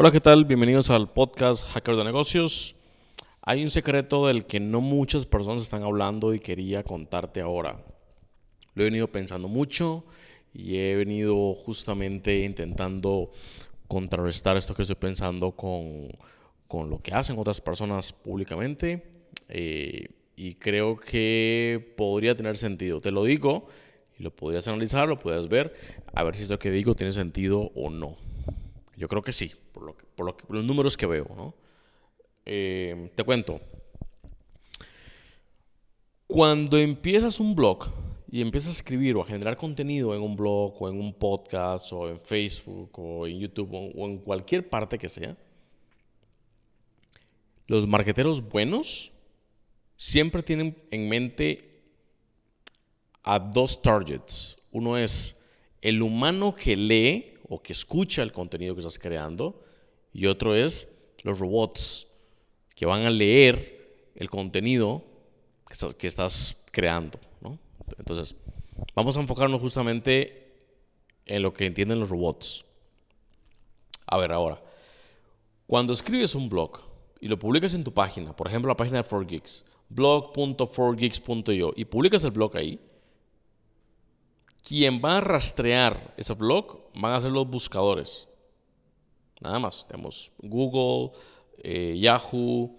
Hola, ¿qué tal? Bienvenidos al podcast Hacker de Negocios. Hay un secreto del que no muchas personas están hablando y quería contarte ahora. Lo he venido pensando mucho y he venido justamente intentando contrarrestar esto que estoy pensando con lo que hacen otras personas públicamente. Y creo que podría tener sentido. Te lo digo y lo podrías analizar, lo puedes ver, a ver si esto que digo tiene sentido o no. Yo creo que sí, por los números que veo, ¿no? Te cuento, cuando empiezas un blog y empiezas a escribir o a generar contenido en un blog o en un podcast o en Facebook o en YouTube o en cualquier parte que sea, los marketeros buenos siempre tienen en mente a dos targets. Uno es el humano que lee o que escucha el contenido que estás creando y otro es los robots que van a leer el contenido que estás creando, ¿no? Entonces, vamos a enfocarnos justamente en lo que entienden los robots. A ver, ahora, cuando escribes un blog y lo publicas en tu página, por ejemplo, la página de 4Geeks, blog.4geeks.io, y publicas el blog ahí, quien va a rastrear ese blog van a ser los buscadores. Nada más. Tenemos Google, Yahoo,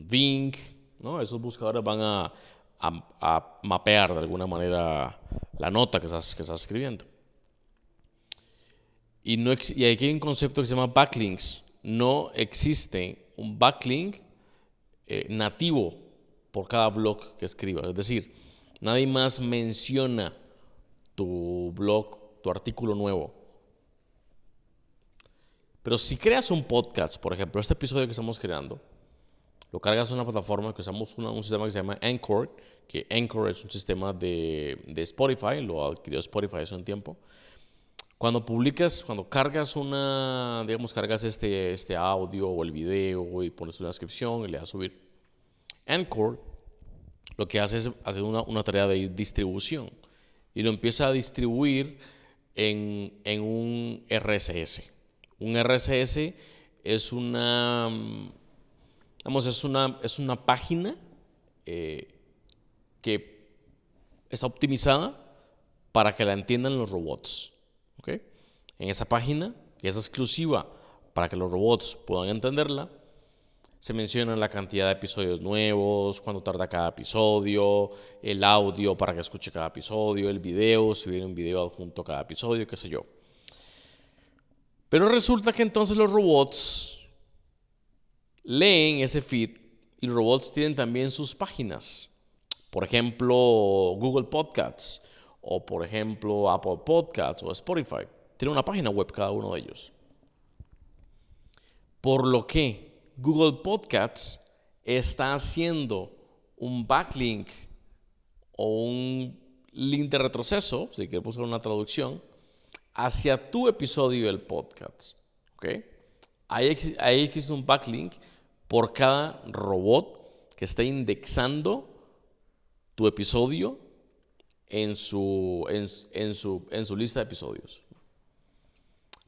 Bing, ¿no? Esos buscadores van a mapear de alguna manera la nota que estás escribiendo. Y aquí hay un concepto que se llama backlinks. No existe un backlink nativo por cada blog que escribas. Es decir, nadie más menciona tu blog, tu artículo nuevo. Pero si creas un podcast, por ejemplo, este episodio que estamos creando, lo cargas en una plataforma que usamos un sistema que se llama Anchor, que Anchor es un sistema de Spotify, lo adquirió Spotify hace un tiempo. Cuando cargas cargas este audio o el video y pones una descripción y le das a subir. Anchor lo que hace es hacer una tarea de distribución y lo empieza a distribuir en un RSS. Un RSS es una página eh, que está optimizada para que la entiendan los robots. ¿Okay? En esa página, que es exclusiva para que los robots puedan entenderla, se menciona la cantidad de episodios nuevos, cuánto tarda cada episodio, el audio para que escuche cada episodio, el video, si viene un video adjunto a cada episodio, qué sé yo. Pero resulta que entonces los robots leen ese feed y los robots tienen también sus páginas. Por ejemplo, Google Podcasts o por ejemplo Apple Podcasts o Spotify. Tiene una página web cada uno de ellos. Por lo que Google Podcasts está haciendo un backlink o un link de retroceso, si quieres buscar una traducción, hacia tu episodio del podcast. ¿Okay? Ahí existe un backlink por cada robot que esté indexando tu episodio en su lista de episodios.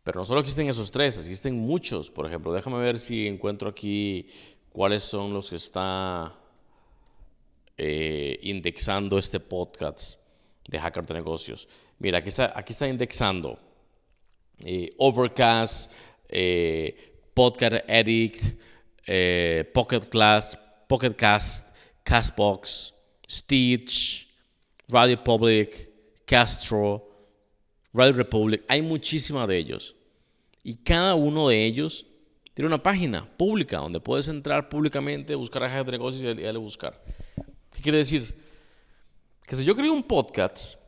Pero no solo existen esos tres, existen muchos. Por ejemplo, déjame ver si encuentro aquí cuáles son los que está indexando este podcast de Hacker de Negocios. Mira, aquí está indexando Overcast, Podcast Addict, Pocket Cast, Castbox, Stitch, Radio Public, Castro, Radio Republic. Hay muchísimas de ellos. Y cada uno de ellos tiene una página pública donde puedes entrar públicamente, buscar a Hacker de Negocios y darle a buscar. ¿Qué quiere decir? Que si yo creo un podcast,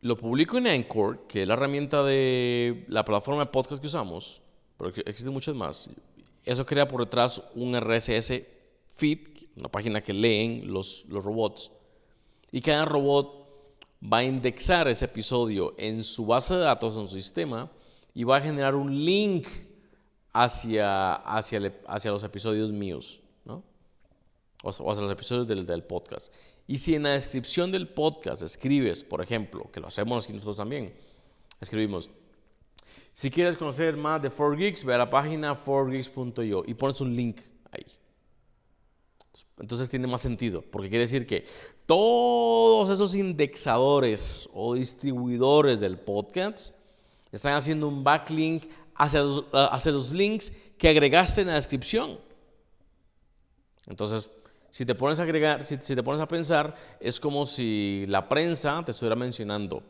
lo publico en Anchor, que es la herramienta de la plataforma de podcast que usamos, pero existen muchas más. Eso crea por detrás un RSS feed, una página que leen los robots. Y cada robot va a indexar ese episodio en su base de datos, en su sistema, y va a generar un link hacia los episodios míos, ¿no? O hacia los episodios del podcast. Y si en la descripción del podcast escribes, por ejemplo, que lo hacemos aquí nosotros también, escribimos Si quieres conocer más de 4Geeks, ve a la página 4geeks.io y pones un link ahí. Entonces tiene más sentido, porque quiere decir que todos esos indexadores o distribuidores del podcast están haciendo un backlink hacia los links que agregaste en la descripción. Entonces, si te pones a pensar, es como si la prensa te estuviera mencionando,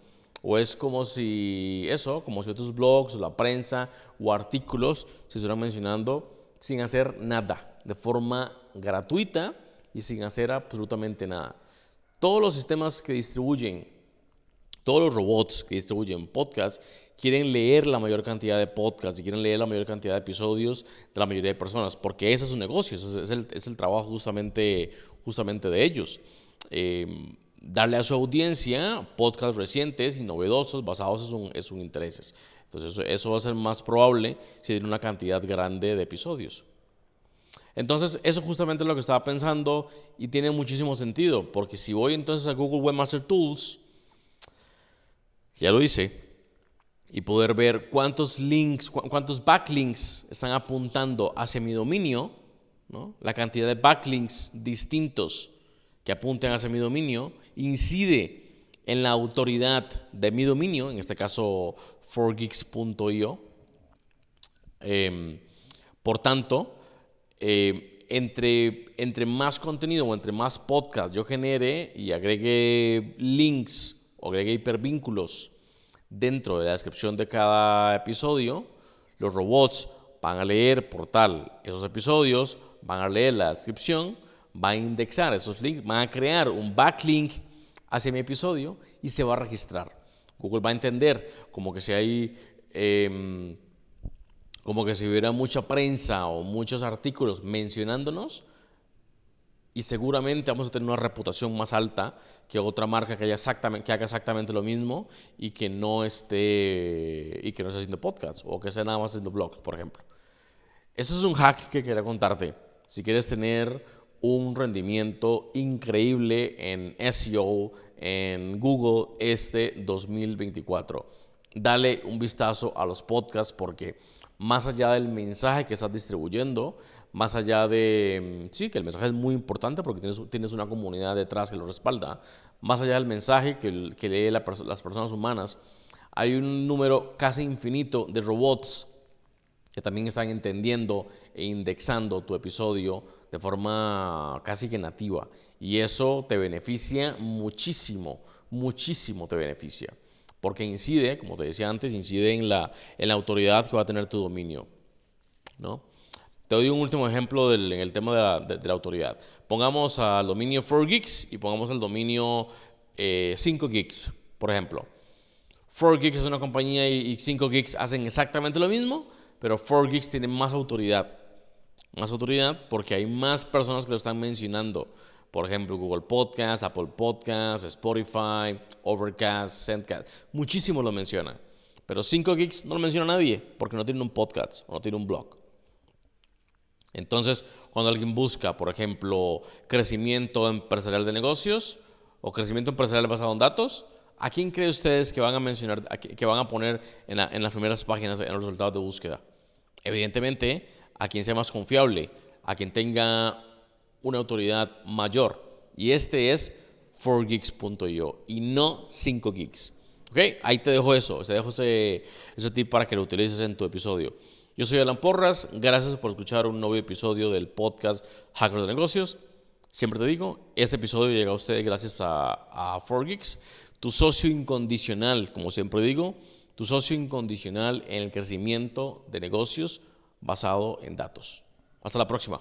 o es como si otros blogs, o la prensa, o artículos se estuvieran mencionando sin hacer nada, de forma gratuita y sin hacer absolutamente nada. Todos los sistemas que distribuyen, todos los robots que distribuyen podcasts, quieren leer la mayor cantidad de podcasts y quieren leer la mayor cantidad de episodios de la mayoría de personas, porque ese es su negocio, es el trabajo justamente de ellos. Darle a su audiencia podcasts recientes y novedosos basados en sus intereses. Entonces eso va a ser más probable si tiene una cantidad grande de episodios. Entonces eso justamente es lo que estaba pensando y tiene muchísimo sentido, porque si voy entonces a Google Webmaster Tools, ya lo hice, y poder ver cuántos backlinks están apuntando hacia mi dominio, ¿no? La cantidad de backlinks distintos que apunten hacia mi dominio incide en la autoridad de mi dominio, en este caso 4geeks.io. Por tanto, entre más contenido o entre más podcast yo genere y agregue links o agregue hipervínculos dentro de la descripción de cada episodio, los robots van a leer por tal esos episodios, van a leer la descripción, van a indexar esos links, van a crear un backlink hacia mi episodio y se va a registrar. Google va a entender como que si hubiera mucha prensa o muchos artículos mencionándonos, y seguramente vamos a tener una reputación más alta que otra marca que haga exactamente lo mismo y que no esté haciendo podcast o que esté nada más haciendo blogs, por ejemplo. Eso es un hack que quería contarte. Si quieres tener un rendimiento increíble en SEO, en Google este 2024, dale un vistazo a los podcasts, porque más allá del mensaje que estás distribuyendo, más allá de, sí, que el mensaje es muy importante porque tienes una comunidad detrás que lo respalda, más allá del mensaje que lee las personas humanas, hay un número casi infinito de robots que también están entendiendo e indexando tu episodio de forma casi que nativa, y eso te beneficia muchísimo, muchísimo te beneficia, porque incide, como te decía antes, incide en la autoridad que va a tener tu dominio, ¿no? Te doy un último ejemplo en el tema de la autoridad. Pongamos al dominio 4Geeks y pongamos al dominio 5Geeks, por ejemplo. 4Geeks es una compañía y 5Geeks hacen exactamente lo mismo, pero 4Geeks tiene más autoridad. Más autoridad porque hay más personas que lo están mencionando. Por ejemplo, Google Podcast, Apple Podcast, Spotify, Overcast, Sendcast. Muchísimos lo mencionan. Pero 5Geeks no lo menciona nadie porque no tiene un podcast o no tiene un blog. Entonces, cuando alguien busca, por ejemplo, crecimiento empresarial de negocios o crecimiento empresarial basado en datos, ¿a quién creen ustedes que van a mencionar, que van a poner en las primeras páginas en los resultados de búsqueda? Evidentemente, a quien sea más confiable, a quien tenga una autoridad mayor. Y este es 4geeks.io y no 5geeks. ¿Ok? Ahí te dejo eso. Te dejo ese tip para que lo utilices en tu episodio. Yo soy Alan Porras. Gracias por escuchar un nuevo episodio del podcast Hackers de Negocios. Siempre te digo, este episodio llega a ustedes gracias a 4Geeks, tu socio incondicional, como siempre digo, tu socio incondicional en el crecimiento de negocios basado en datos. Hasta la próxima.